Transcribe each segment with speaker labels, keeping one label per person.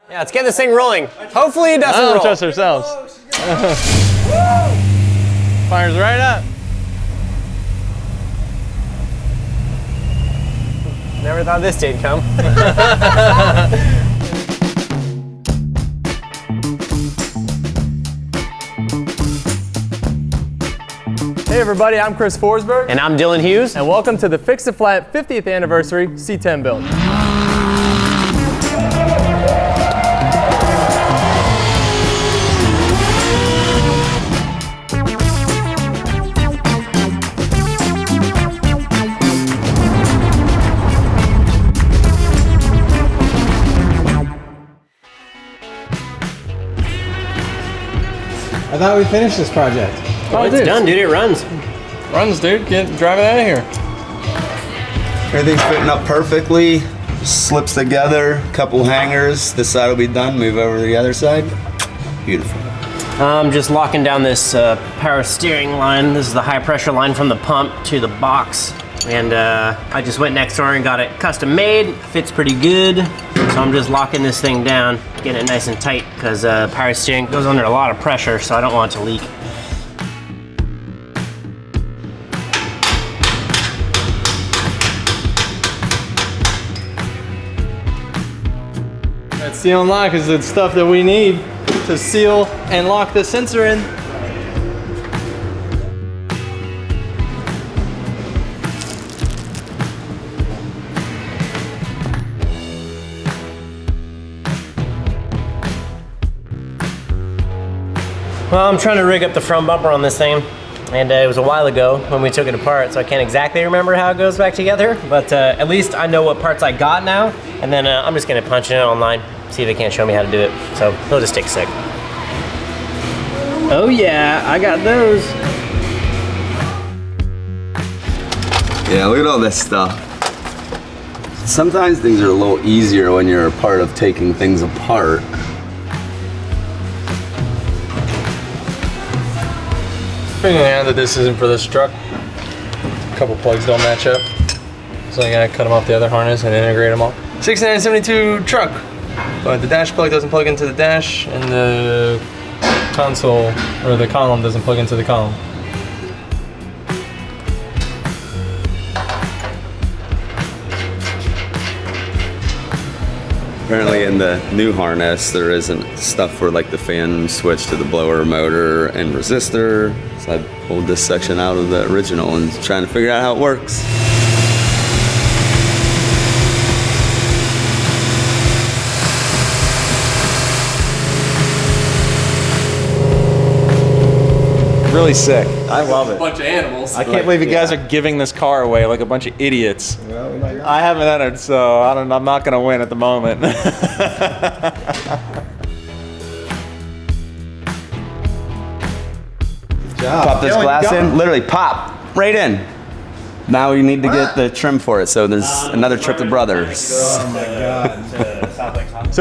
Speaker 1: Yeah, let's get this thing rolling. Hopefully it doesn't roll.
Speaker 2: I don't trust ourselves. Fires right up.
Speaker 1: Never thought this day'd come.
Speaker 2: Hey everybody, I'm Chris Forsberg.
Speaker 1: And I'm Dylan Hughes.
Speaker 2: And welcome to the Fix It Flat 50th Anniversary C10 build.
Speaker 3: I thought we finished this project.
Speaker 1: Oh, it's done, dude. It runs.
Speaker 2: Runs, dude. Drive it out of here.
Speaker 4: Everything's fitting up perfectly. Slips together. Couple hangers. This side will be done. Move over to the other side. Beautiful.
Speaker 1: I'm just locking down this power steering line. This is the high pressure line from the pump to the box. And I just went next door and got it custom made. Fits pretty good. So I'm just locking this thing down, getting it nice and tight because power steering goes under a lot of pressure, so I don't want it to leak.
Speaker 2: That seal and lock is the stuff that we need to seal and lock the sensor in.
Speaker 1: Well, I'm trying to rig up the front bumper on this thing, and it was a while ago when we took it apart, so I can't exactly remember how it goes back together, but at least I know what parts I got now, and then I'm just gonna punch it in online, see if they can't show me how to do it, so they'll just take a sec. Oh yeah, I got those.
Speaker 4: Yeah, look at all this stuff. Sometimes things are a little easier when you're a part of taking things apart.
Speaker 2: Figuring out that this isn't for this truck. A couple plugs don't match up. So I gotta cut them off the other harness and integrate them all. 6972 truck. But the dash plug doesn't plug into the dash and the console or the column doesn't plug into the column.
Speaker 4: Apparently in the new harness, there isn't stuff for like the fan switch to the blower motor and resistor. So I pulled this section out of the original and trying to figure out how it works.
Speaker 3: Really sick.
Speaker 5: I love it.
Speaker 2: Bunch of animals.
Speaker 3: I can't believe you guys are giving this car away like a bunch of idiots. I haven't entered, so I'm not going to win at the moment.
Speaker 4: Pop this glass in, literally pop, right in. Now you need to get the trim for it, so there's another trip to Brothers.
Speaker 2: So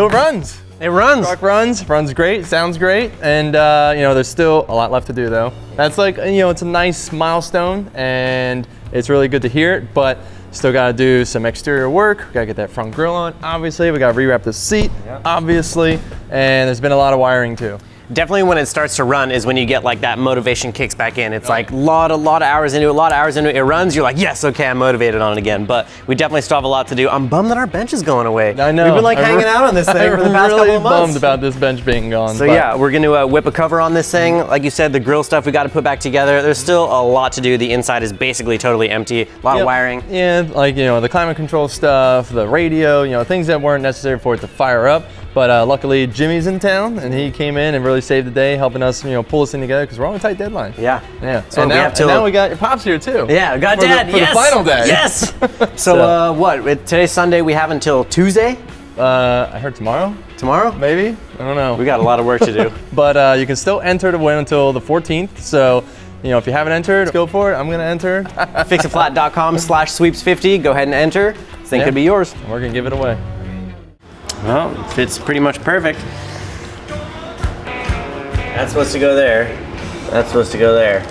Speaker 2: it runs.
Speaker 1: It runs.
Speaker 2: Truck runs great, sounds great, and you know, there's still a lot left to do though. That's like, you know, it's a nice milestone and it's really good to hear it, but still gotta do some exterior work. We gotta get that front grille on, obviously. We gotta rewrap the seat, obviously, and there's been a lot of wiring too.
Speaker 1: Definitely when it starts to run is when you get like that motivation kicks back in. It's like a lot of hours into it, it runs, you're like, yes, okay, I'm motivated on it again. But we definitely still have a lot to do. I'm bummed that our bench is going away.
Speaker 2: I know.
Speaker 1: We've been like hanging out on this thing for the past couple of months.
Speaker 2: I'm really bummed about this bench being gone.
Speaker 1: So yeah, we're gonna whip a cover on this thing. Like you said, the grill stuff we gotta put back together. There's still a lot to do. The inside is basically totally empty. A lot of wiring.
Speaker 2: Yeah, like, you know, the climate control stuff, the radio, you know, things that weren't necessary for it to fire up. But luckily Jimmy's in town and he came in and really saved the day, helping us, you know, pull this thing together because we're on a tight deadline.
Speaker 1: Yeah.
Speaker 2: So and now we got your pops here too.
Speaker 1: Yeah, we got Dad.
Speaker 2: For the final day.
Speaker 1: Yes. So what? Today's Sunday. We have until Tuesday.
Speaker 2: I heard tomorrow.
Speaker 1: Tomorrow?
Speaker 2: Maybe. I don't know.
Speaker 1: We got a lot of work to do.
Speaker 2: But you can still enter to win until the 14th. So, you know, if you haven't entered, go for it. I'm gonna enter.
Speaker 1: Fixitflat.com/sweeps50. Go ahead and enter. This thing could be yours.
Speaker 2: We're gonna give it away.
Speaker 1: Well, it fits pretty much perfect. That's supposed to go there. That's supposed to go there.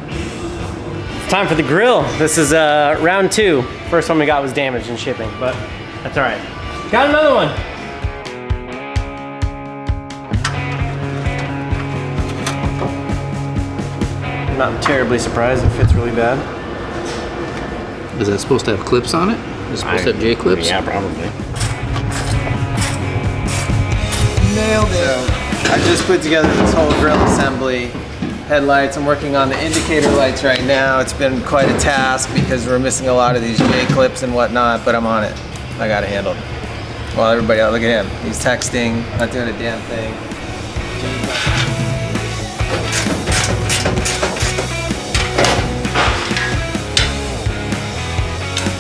Speaker 1: It's time for the grill. This is round 2. First one we got was damaged in shipping, but that's all right. Got another one. I'm not terribly surprised. It fits really bad.
Speaker 5: Is that supposed to have clips on it? Is it supposed to have J clips?
Speaker 1: Yeah, probably.
Speaker 6: Nailed it. So I just put together this whole grill assembly. Headlights, I'm working on the indicator lights right now. It's been quite a task because we're missing a lot of these J clips and whatnot, but I'm on it. I got it handled. Well, everybody else, look at him. He's texting, not doing a damn thing.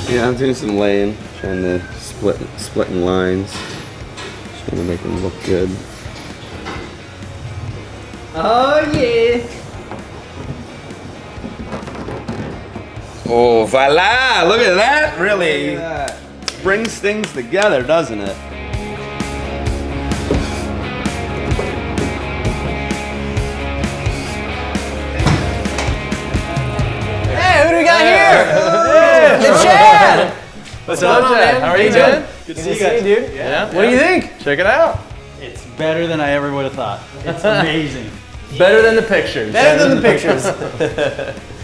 Speaker 4: Yeah, I'm doing some laying, trying to splitting lines, trying to make them look good.
Speaker 6: Oh yeah!
Speaker 4: Oh, voila! Look at that! Really
Speaker 6: Look at that.
Speaker 4: brings things together, doesn't it?
Speaker 1: Hey, who do we got here? It's Chad!
Speaker 2: What's up, Chad? How are you doing?
Speaker 7: Good to see you guys.
Speaker 1: dude.
Speaker 2: Yeah.
Speaker 1: What do you think?
Speaker 2: Check it out.
Speaker 7: It's better than I ever would have thought. It's amazing.
Speaker 2: Better than the pictures.
Speaker 1: Better than the pictures.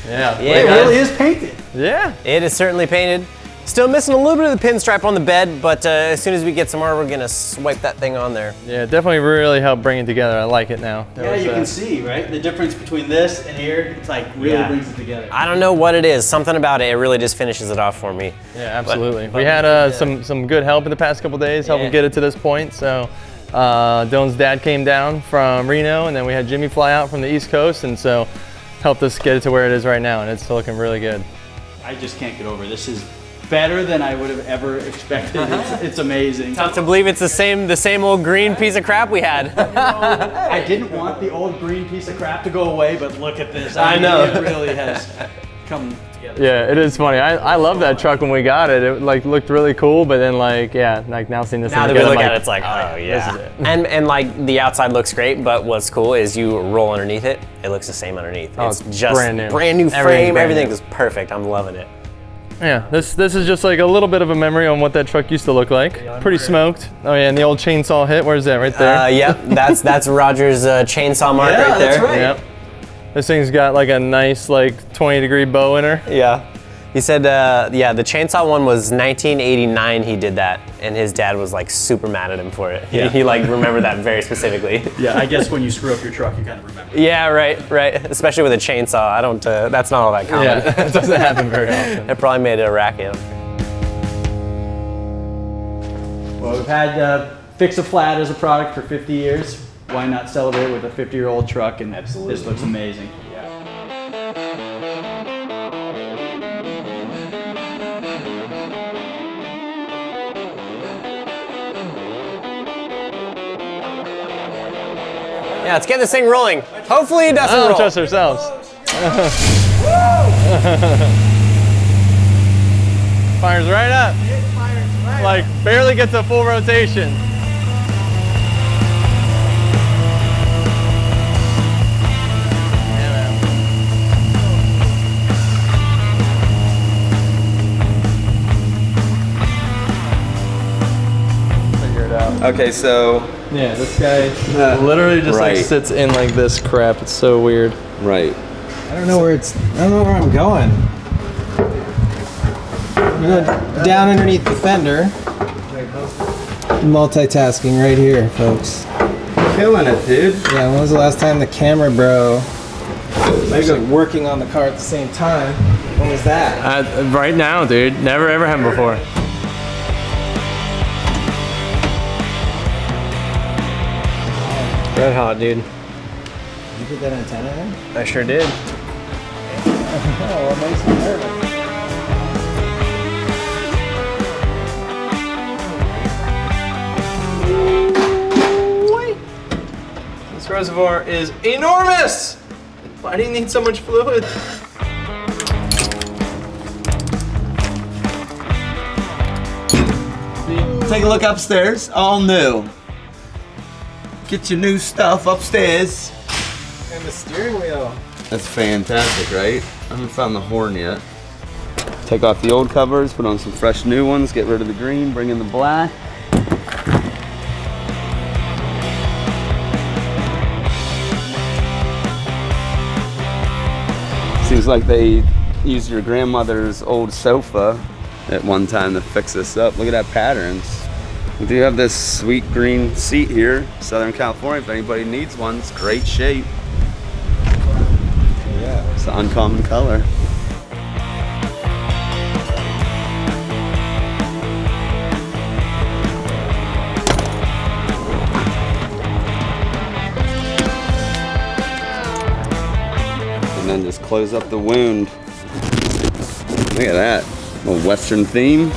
Speaker 2: Yeah.
Speaker 7: It really is painted.
Speaker 2: Yeah.
Speaker 1: It is certainly painted. Still missing a little bit of the pinstripe on the bed, but as soon as we get some more, we're gonna swipe that thing on there.
Speaker 2: Yeah, definitely really helped bring it together. I like it now.
Speaker 7: Yeah, you can see, right? The difference between this and here, it's like really brings it together.
Speaker 1: I don't know what it is. Something about it, it really just finishes it off for me.
Speaker 2: Yeah, absolutely. We had some good help in the past couple days helping
Speaker 1: Yeah.
Speaker 2: get it to this point. So Dylan's dad came down from Reno, and then we had Jimmy fly out from the East Coast, and so helped us get it to where it is right now, and it's looking really good.
Speaker 7: I just can't get over it. This is better than I would have ever expected. It's amazing.
Speaker 1: Tough to believe it's the same old green piece of crap we had.
Speaker 7: I didn't want the old green piece of crap to go away, but look at this.
Speaker 1: I know.
Speaker 7: It really has come together.
Speaker 2: Yeah, it is funny. I love that truck when we got it. It like looked really cool, but then now seeing this
Speaker 1: Now
Speaker 2: thing
Speaker 1: that we
Speaker 2: together,
Speaker 1: look
Speaker 2: I'm
Speaker 1: at it, it's like, oh yeah.
Speaker 2: This is it.
Speaker 1: And like the outside looks great, but what's cool is you roll underneath it, it looks the same underneath.
Speaker 2: Oh,
Speaker 1: it's
Speaker 2: it's
Speaker 1: just
Speaker 2: brand new.
Speaker 1: brand new frame.
Speaker 2: Everything's brand
Speaker 1: Everything
Speaker 2: new.
Speaker 1: is perfect. I'm loving it.
Speaker 2: Yeah, this is just like a little bit of a memory on what that truck used to look like. Pretty smoked. Oh yeah, and the old chainsaw hit. Where's that? Right there.
Speaker 1: Yep, that's Roger's chainsaw mark
Speaker 7: Yeah,
Speaker 1: right there.
Speaker 7: that's right.
Speaker 2: Yep. This thing's got like a nice like 20-degree bow in her.
Speaker 1: Yeah. He said, yeah, the chainsaw one was 1989 he did that, and his dad was like super mad at him for it. He like remembered that very specifically.
Speaker 7: Yeah, I guess when you screw up your truck, you kind of remember.
Speaker 1: Yeah, right. Especially with a chainsaw, I don't, that's not all that common.
Speaker 2: Yeah, it doesn't happen very often.
Speaker 1: It probably made it a racket.
Speaker 7: Well, we've had Fix-A-Flat as a product for 50 years. Why not celebrate with a 50-year-old truck? And this looks amazing.
Speaker 1: Yeah, let's get this thing rolling. Hopefully it doesn't
Speaker 2: I
Speaker 1: roll.
Speaker 2: don't trust ourselves. Fires right up. Like barely gets a full rotation. Figure it out.
Speaker 4: Okay, so
Speaker 2: Yeah, this guy literally just like
Speaker 4: right.
Speaker 2: sits in like this crap. It's so weird.
Speaker 4: right.
Speaker 6: I don't know where I'm going. I'm going down underneath the fender. Multitasking right here, folks.
Speaker 4: Killing it, dude.
Speaker 6: Yeah, when was the last time the camera bro was actually working on the car at the same time? When was that?
Speaker 2: Right now, dude. Never ever happened before.
Speaker 1: Red hot, dude.
Speaker 6: You put that antenna in?
Speaker 1: I sure did.
Speaker 6: Oh, what makes me nervous?
Speaker 2: This reservoir is enormous! Why do you need so much fluid?
Speaker 4: Take a look upstairs, all new. Get your new stuff upstairs.
Speaker 6: And the steering wheel.
Speaker 4: That's fantastic, right? I haven't found the horn yet. Take off the old covers, put on some fresh new ones, get rid of the green, bring in the black. Seems like they used your grandmother's old sofa at one time to fix this up. Look at that patterns. We do have this sweet green seat here, Southern California. If anybody needs one, it's great shape. Yeah, it's an uncommon color. And then just close up the wound. Look at that, a little Western theme.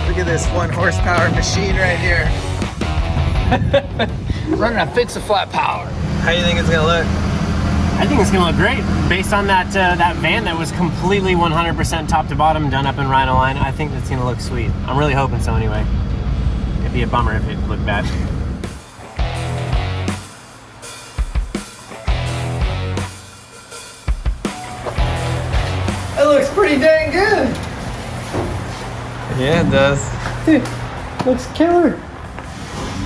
Speaker 6: Look at this 1 horsepower machine right here.
Speaker 5: Running on fix-a-flat power.
Speaker 6: How do you think it's gonna look?
Speaker 1: I think it's gonna look great. Based on that that van that was completely 100% top to bottom done up in Rhino-Line, I think it's gonna look sweet. I'm really hoping so anyway. It'd be a bummer if it looked bad.
Speaker 6: It looks pretty dang good. Yeah, it does.
Speaker 1: Dude, looks killer.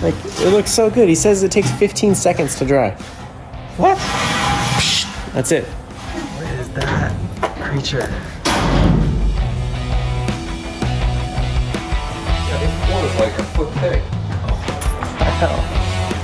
Speaker 1: Like, it looks so good. He says it takes 15 seconds to dry. What? That's it.
Speaker 6: What is that creature?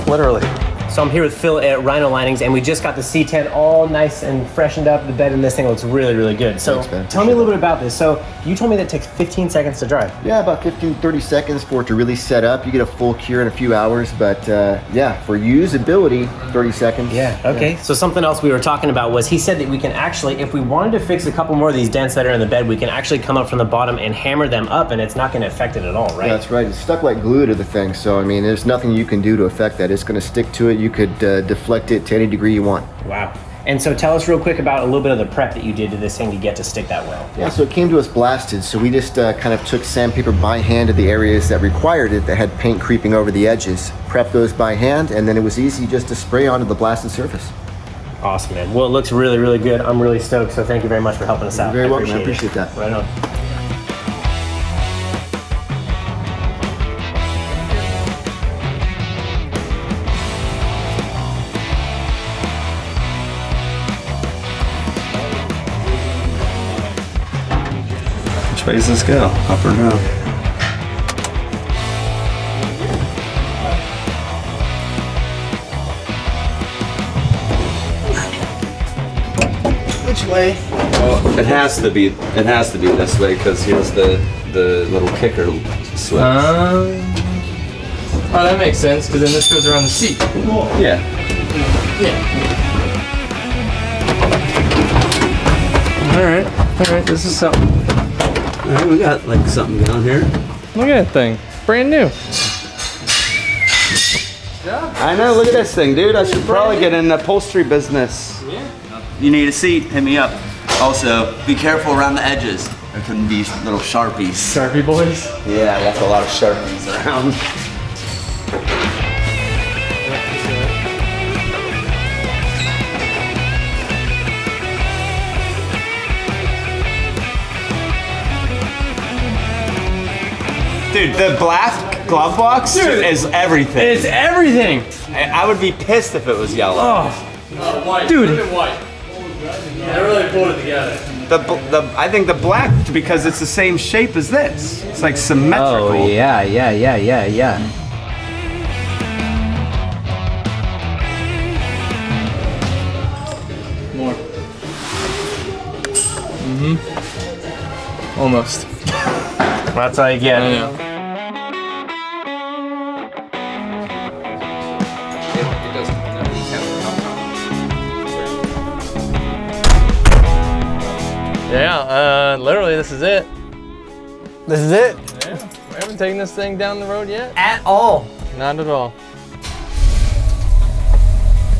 Speaker 1: Literally. So I'm here with Phil at Rhino Linings, and we just got the C10 all nice and freshened up. The bed in this thing looks really, really good. So
Speaker 8: Thanks, man.
Speaker 1: tell me a little bit about this. So you told me that it takes 15 seconds to dry.
Speaker 8: Yeah, about 15, 30 seconds for it to really set up. You get a full cure in a few hours, but yeah, for usability, 30 seconds.
Speaker 1: Yeah, okay. So something else we were talking about was he said that we can actually, if we wanted to fix a couple more of these dents that are in the bed, we can actually come up from the bottom and hammer them up, and it's not going to affect it at all, right?
Speaker 8: That's right. It's stuck like glue to the thing, so I mean, there's nothing you can do to affect that. It's going to stick to it. You could deflect it to any degree you want.
Speaker 1: Wow. And so tell us real quick about a little bit of the prep that you did to this thing to get to stick that well.
Speaker 8: Yeah, so it came to us blasted, so we just kind of took sandpaper by hand to the areas that required it, that had paint creeping over the edges, prepped those by hand, and then it was easy just to spray onto the blasted surface.
Speaker 1: Awesome, man. Well, it looks really, really good. I'm really stoked, so thank you very much for helping us out.
Speaker 8: You're very welcome. I
Speaker 1: appreciate
Speaker 8: appreciate that.
Speaker 1: Right on.
Speaker 4: Which way does this go? Up or down?
Speaker 6: Which way?
Speaker 4: Well, it has to be this way because here's the little kicker switch.
Speaker 2: Oh, that makes sense because then this goes around the seat.
Speaker 4: Yeah.
Speaker 2: All right, this is something.
Speaker 4: All right, we got like something going here.
Speaker 2: Look at that thing, brand new.
Speaker 4: I know, look at this thing, dude. I should probably get in the upholstery business. Yeah. You need a seat, hit me up. Also, be careful around the edges. There can be little Sharpies.
Speaker 2: Sharpie boys.
Speaker 4: Yeah, I left a lot of Sharpies around. Dude, the black glove box is everything.
Speaker 1: It's everything.
Speaker 4: I would be pissed if it was yellow.
Speaker 1: Oh, dude.
Speaker 2: They really pulled it together.
Speaker 4: I think the black, because it's the same shape as this. It's like symmetrical.
Speaker 1: Oh, yeah.
Speaker 2: More. Almost.
Speaker 1: That's all you get.
Speaker 2: I know. Yeah, literally this is it.
Speaker 6: This is it?
Speaker 2: Yeah, we haven't taken this thing down the road yet.
Speaker 6: At all.
Speaker 2: Not at all.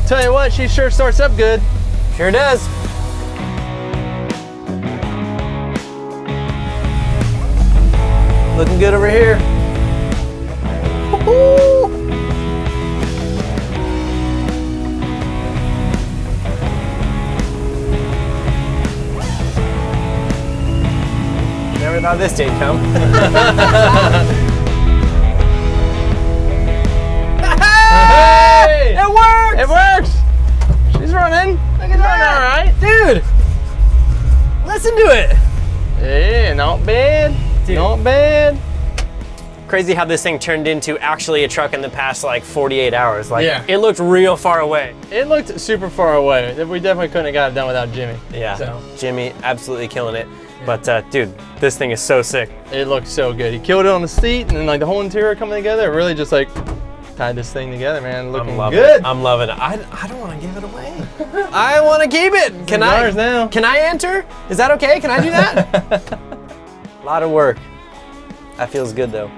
Speaker 2: Tell you what, she sure starts up good.
Speaker 6: Sure does. Looking good over here. Woo-hoo. Never thought this day'd come.
Speaker 2: It works. She's running.
Speaker 1: Look at that.
Speaker 2: All right,
Speaker 1: Dude, listen to it.
Speaker 2: Yeah, not bad.
Speaker 1: Dude.
Speaker 2: Not bad.
Speaker 1: Crazy how this thing turned into actually a truck in the past like 48 hours. Like,
Speaker 2: Yeah.
Speaker 1: it looked real far away.
Speaker 2: It looked super far away. We definitely couldn't have got it done without Jimmy.
Speaker 1: Yeah,
Speaker 2: So
Speaker 1: Jimmy absolutely killing it. But dude, this thing is so sick.
Speaker 2: it looked so good. He killed it on the seat, and then like the whole interior coming together. It really just like tied this thing together, man. Looking
Speaker 1: I'm loving
Speaker 2: good.
Speaker 1: it. I'm loving it. I don't want to give it away. I want to keep it. Can
Speaker 2: It's
Speaker 1: I?
Speaker 2: ours now.
Speaker 1: Can I enter? Is that okay? Can I do that? A lot of work. That feels good though.